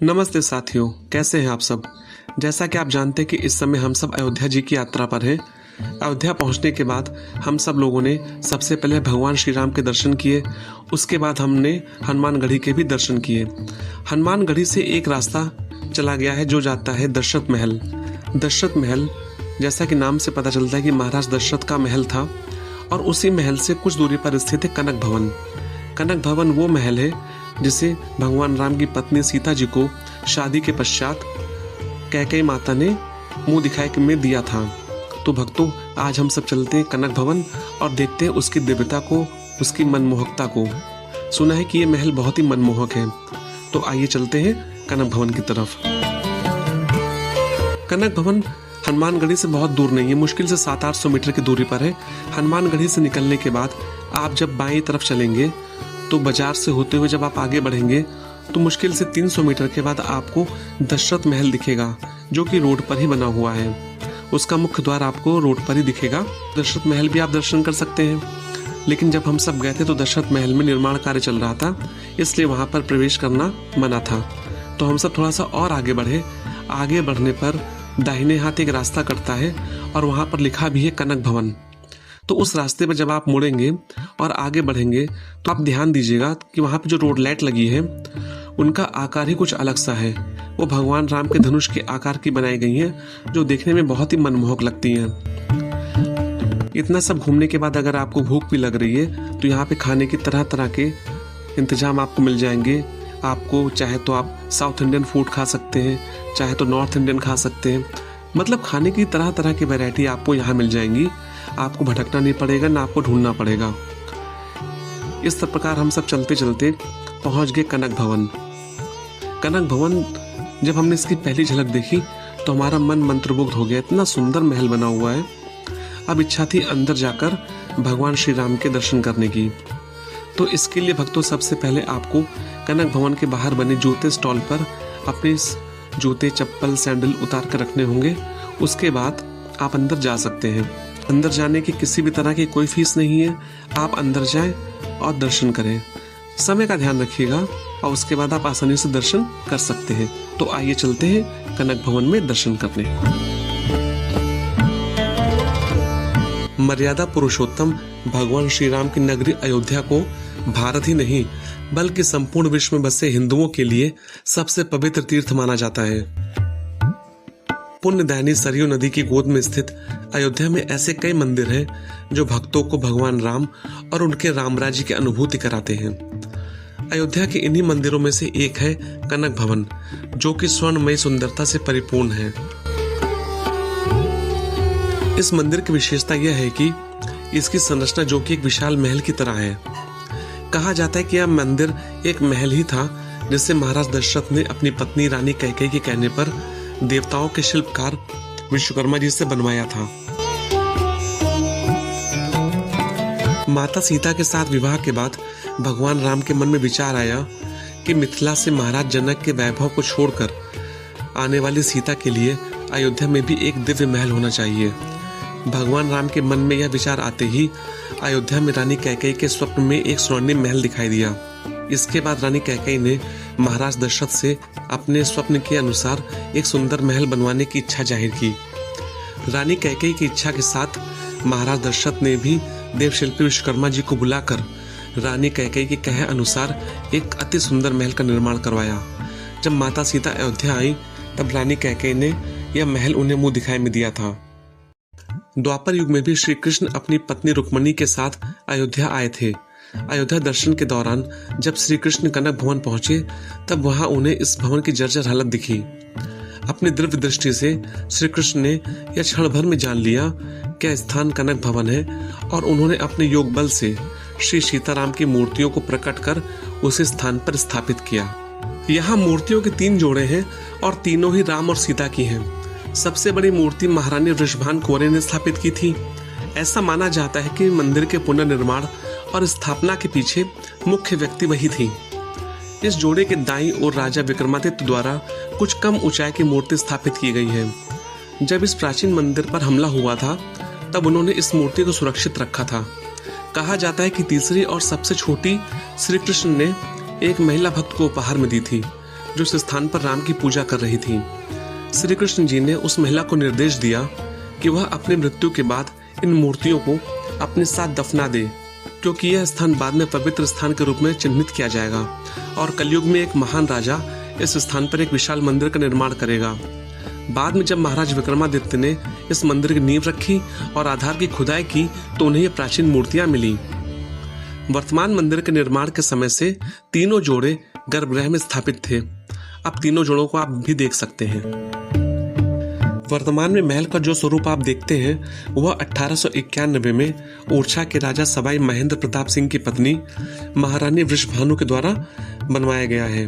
नमस्ते साथियों, कैसे हैं आप सब। जैसा कि आप जानते हैं कि इस समय हम सब अयोध्या जी की यात्रा पर हैं। अयोध्या पहुंचने के बाद हम सब लोगों ने सबसे पहले भगवान श्री राम के दर्शन किए। उसके बाद हमने हनुमानगढ़ी के भी दर्शन किए। हनुमानगढ़ी से एक रास्ता चला गया है जो जाता है दशरथ महल। दशरथ महल, जैसा कि नाम से पता चलता है कि महाराज दशरथ का महल था, और उसी महल से कुछ दूरी पर स्थित है कनक भवन। कनक भवन वो महल है जिसे भगवान राम की पत्नी सीता जी को शादी के पश्चात कैकेयी माता ने मुंह दिखाए में दिया था। तो भक्तों, आज हम सब चलते हैं कनक भवन और देखते हैं उसकी दिव्यता को, उसकी मनमोहकता को। सुना है कि ये महल बहुत ही मनमोहक है, तो आइए चलते हैं कनक भवन की तरफ। कनक भवन हनुमानगढ़ी से बहुत दूर नहीं है, मुश्किल से 700-800 मीटर की दूरी पर है। हनुमानगढ़ी से निकलने के बाद आप जब बाईं तरफ चलेंगे तो बाजार से होते हुए जब आप आगे बढ़ेंगे तो मुश्किल से 300 मीटर के बाद आपको दशरथ महल दिखेगा, जो कि रोड पर ही बना हुआ है। उसका मुख्य द्वार आपको रोड पर ही दिखेगा। दशरथ महल भी आप दर्शन कर सकते हैं, लेकिन जब हम सब गए थे तो दशरथ महल में निर्माण कार्य चल रहा था, इसलिए वहां पर प्रवेश करना मना था। तो हम सब थोड़ा सा और आगे बढ़े। आगे बढ़ने पर दाहिने हाथ एक रास्ता कटता है और वहां पर लिखा भी है कनक भवन। तो उस रास्ते पर जब आप मुड़ेंगे और आगे बढ़ेंगे तो आप ध्यान दीजिएगा कि वहां पे जो रोड लाइट लगी है उनका आकार ही कुछ अलग सा है। वो भगवान राम के धनुष के आकार की बनाई गई है, जो देखने में बहुत ही मनमोहक लगती हैं। इतना सब घूमने के बाद अगर आपको भूख भी लग रही है तो यहाँ पे खाने की तरह तरह के इंतजाम आपको मिल जाएंगे। आपको चाहे तो आप साउथ इंडियन फूड खा सकते हैं, चाहे तो नॉर्थ इंडियन खा सकते हैं। मतलब खाने की तरह तरह की वैरायटी आपको यहाँ मिल जाएंगी। आपको भटकना नहीं पड़ेगा, ना आपको ढूंढना पड़ेगा। इस प्रकार हम सब चलते चलते पहुंच गए कनक भवन। कनक भवन जब हमने इसकी पहली झलक देखी तो हमारा मन मंत्रमुग्ध हो गया। इतना सुंदर महल बना हुआ है। अब इच्छा थी अंदर जाकर भगवान श्री राम के दर्शन करने की। तो इसके लिए भक्तों, सबसे पहले आपको कनक भवन के बाहर बने जूते स्टॉल पर अपने जूते, चप्पल, सैंडल उतार कर रखने होंगे। उसके बाद आप अंदर जा सकते हैं। अंदर जाने की किसी भी तरह की कोई फीस नहीं है। आप अंदर जाएं और दर्शन करें। समय का ध्यान रखिएगा और उसके बाद आप आसानी से दर्शन कर सकते हैं। तो आइए चलते हैं कनक भवन में दर्शन करने। मर्यादा पुरुषोत्तम भगवान श्री राम की नगरी अयोध्या को भारत ही नहीं बल्कि संपूर्ण विश्व में बसे हिंदुओं के लिए सबसे पवित्र तीर्थ माना जाता है। पुण्यदायिनी सरयू नदी की गोद में स्थित अयोध्या में ऐसे कई मंदिर हैं जो भक्तों को भगवान राम और उनके राम राज्य की अनुभूति कराते हैं। अयोध्या के इन्हीं मंदिरों में से एक है कनक भवन, जो कि स्वर्णमयी सुंदरता से परिपूर्ण है। इस मंदिर की विशेषता यह है कि इसकी संरचना जो कि एक विशाल महल की तरह है। कहा जाता है कि यह मंदिर एक महल ही था जिसे महाराज दशरथ ने अपनी पत्नी रानी कैकेयी के कहने पर देवताओं के शिल्पकार विश्वकर्मा जी से बनवाया था। माता सीता के साथ विवाह के बाद भगवान राम के मन में विचार आया कि मिथिला से महाराज जनक के वैभव को छोड़कर आने वाली सीता के लिए अयोध्या में भी एक दिव्य महल होना चाहिए। भगवान राम के मन में यह विचार आते ही अयोध्या में रानी कैकेयी के स्वप्न में एक स्वर्णिम महल दिखाई दिया। इसके बाद रानी कैकेयी ने महाराज दशरथ से अपने स्वप्न के अनुसार एक सुंदर महल बनवाने की इच्छा जाहिर की। रानी कैकेयी की इच्छा के साथ महाराज दशरथ ने भी देवशिल्पी विश्वकर्मा जी को बुलाकर रानी कैकेयी के कहे अनुसार एक अति सुंदर महल का निर्माण करवाया। जब माता सीता अयोध्या आई तब रानी कैकेयी ने यह महल उन्हें मुंह दिखाई में दिया था। द्वापर युग में भी श्री कृष्ण अपनी पत्नी रुक्मिणी के साथ अयोध्या आए थे। अयोध्या दर्शन के दौरान जब श्री कृष्ण कनक भवन पहुंचे तब वहां उन्हें इस भवन की जर्जर हालत दिखी। अपनी दिव्य दृष्टि से श्री कृष्ण ने यह क्षण भर में जान लिया कि स्थान कनक भवन है, और उन्होंने अपने योग बल से श्री सीताराम की मूर्तियों को प्रकट कर उस स्थान पर स्थापित किया। यहाँ मूर्तियों के 3 जोड़े हैं और तीनों ही राम और सीता की हैं। सबसे बड़ी मूर्ति महारानी वृषभान कुंवरी ने स्थापित की थी। ऐसा माना जाता है कि मंदिर के पुनर्निर्माण और स्थापना के पीछे मुख्य व्यक्ति वही थी। इस जोड़े के दाईं ओर राजा विक्रमादित्य द्वारा कुछ कम ऊंचाई की मूर्ति स्थापित की गई है। जब इस प्राचीन मंदिर पर हमला हुआ था तब उन्होंने इस मूर्ति को सुरक्षित रखा था। कहा जाता है कि तीसरी और सबसे छोटी श्री कृष्ण ने एक महिला भक्त को उपहार में दी थी, जो इस स्थान पर राम की पूजा कर रही थी। श्री कृष्ण जी ने उस महिला को निर्देश दिया कि वह अपनी मृत्यु के बाद इन मूर्तियों को अपने साथ दफना दे, क्योंकि यह स्थान बाद में पवित्र स्थान के रूप में चिन्हित किया जाएगा और कलयुग में एक महान राजा इस स्थान पर एक विशाल मंदिर का निर्माण करेगा। बाद में जब महाराज विक्रमादित्य ने इस मंदिर की नींव रखी और आधार की खुदाई की तो उन्हें ये प्राचीन मूर्तियां मिली। वर्तमान मंदिर के निर्माण के समय से तीनों जोड़े गर्भगृह में स्थापित थे। अब तीनों जोड़ों को आप भी देख सकते हैं। वर्तमान में महल का जो स्वरूप आप देखते हैं वह 1891 में ओरछा के राजा सवाई महेंद्र प्रताप सिंह की पत्नी महारानी वृषभानु के द्वारा बनवाया गया है।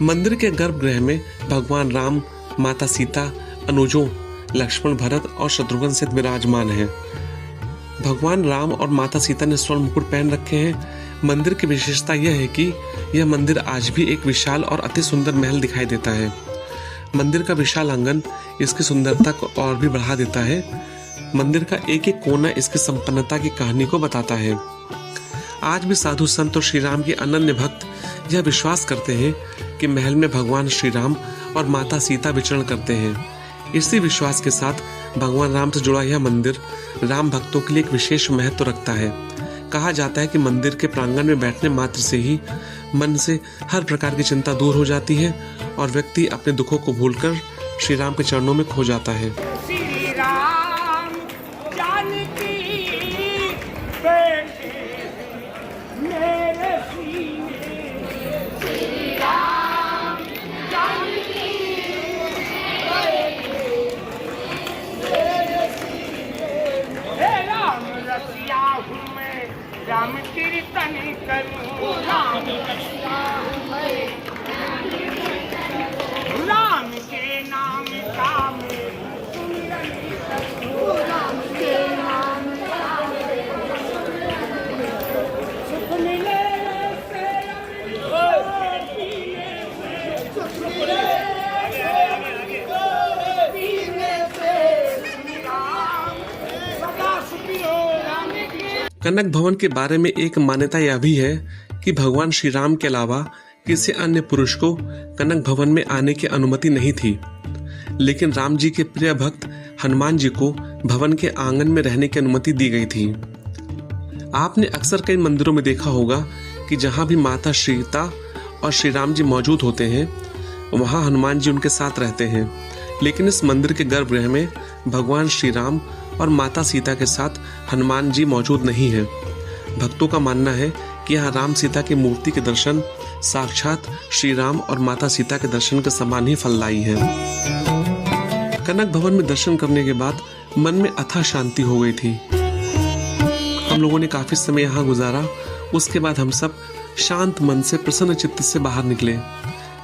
मंदिर के गर्भगृह में भगवान राम, माता सीता, अनुजों लक्ष्मण, भरत और शत्रुघ्न सहित विराजमान है। भगवान राम और माता सीता ने स्वर्ण मुकुट पहन रखे हैं। मंदिर की विशेषता यह है कि यह मंदिर आज भी एक विशाल और अति सुंदर महल दिखाई देता है। मंदिर का विशाल आंगन इसकी सुंदरता को और भी बढ़ा देता है। मंदिर का एक एक कोना इसकी संपन्नता की कहानी को बताता है। आज भी साधु संत और श्री राम के अनन्य भक्त यह विश्वास करते हैं कि महल में भगवान श्री राम और माता सीता विचरण करते हैं। इसी विश्वास के साथ भगवान राम से जुड़ा यह मंदिर राम भक्तों के लिए एक विशेष महत्व रखता है। कहा जाता है कि मंदिर के प्रांगण में बैठने मात्र से ही मन से हर प्रकार की चिंता दूर हो जाती है और व्यक्ति अपने दुखों को भूलकर श्री राम के चरणों में खो जाता है। श्री राम जानकी बेटे मेरे श्री राम जानकी हे राम रसिया हूँ मैं, राम कीर्तन करूँ, राम रसिया हूँ मैं, राम के नाम का मैं सुमिरन करूँ, राम के नाम का सुख मिले से पीने से, सुख मिले पीने से, राम सदा सुखी हो राम के। कनक भवन के बारे में एक मान्यता यह भी है कि भगवान श्री राम के अलावा किसी अन्य पुरुष को कनक भवन में आने की अनुमति नहीं थी, लेकिन राम जी के प्रिय भक्त हनुमान जी को भवन के आंगन में रहने की अनुमति दी गई थी। आपने अक्सर कई मंदिरों में देखा होगा कि जहां भी माता सीता और श्री राम जी मौजूद होते हैं वहां हनुमान जी उनके साथ रहते हैं, लेकिन इस मंदिर के गर्भगृह में भगवान श्री राम और माता सीता के साथ हनुमान जी मौजूद नहीं है। भक्तों का मानना है कि यहाँ राम सीता की मूर्ति के दर्शन साक्षात श्री राम और माता सीता के दर्शन के समान ही फलदायी है। कनक भवन में दर्शन करने के बाद मन में अथाह शांति हो गई थी। हम लोगों ने काफी समय यहाँ गुजारा। उसके बाद हम सब शांत मन से प्रसन्न चित्त से बाहर निकले।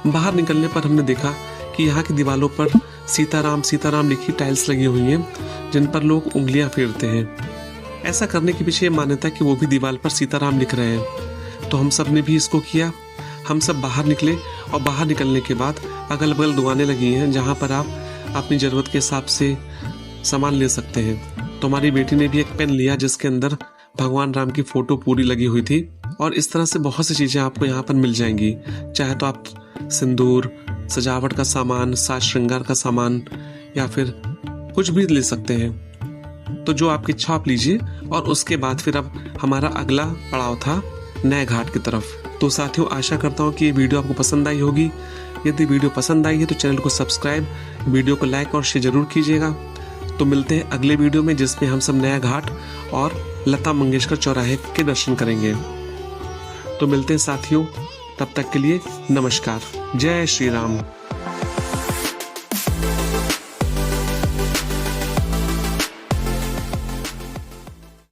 बाहर निकलने पर हमने देखा कि यहाँ की दीवारों पर सीताराम लिखी टाइल्स लगी हुई हैं, जिन पर लोग उंगलियां फेरते हैं। ऐसा करने के पीछे मान्यता कि वो भी दीवार पर सीताराम लिख रहे हैं, तो हम सब ने भी इसको किया। हम सब बाहर निकले और बाहर निकलने के बाद अगल बगल दुकानें लगी हैं जहाँ पर आप अपनी ज़रूरत के हिसाब से सामान ले सकते हैं। तो हमारी बेटी ने भी एक पेन लिया जिसके अंदर भगवान राम की फोटो पूरी लगी हुई थी। और इस तरह से बहुत सी चीज़ें आपको यहाँ पर मिल जाएंगी। चाहे तो आप सिंदूर, सजावट का सामान, साज श्रृंगार का सामान या फिर कुछ भी ले सकते हैं। तो जो आपकी इच्छा आप लीजिए। और उसके बाद फिर अब हमारा अगला पड़ाव था नए घाट की तरफ। तो साथियों, आशा करता हूँ कि ये वीडियो आपको पसंद आई होगी। यदि वीडियो पसंद आई है तो चैनल को सब्सक्राइब, वीडियो को लाइक और शेयर जरूर कीजिएगा। तो मिलते हैं अगले वीडियो में जिसमें हम सब नया घाट और लता मंगेशकर चौराहे के दर्शन करेंगे। तो मिलते हैं साथियों, तब तक के लिए नमस्कार। जय श्री राम।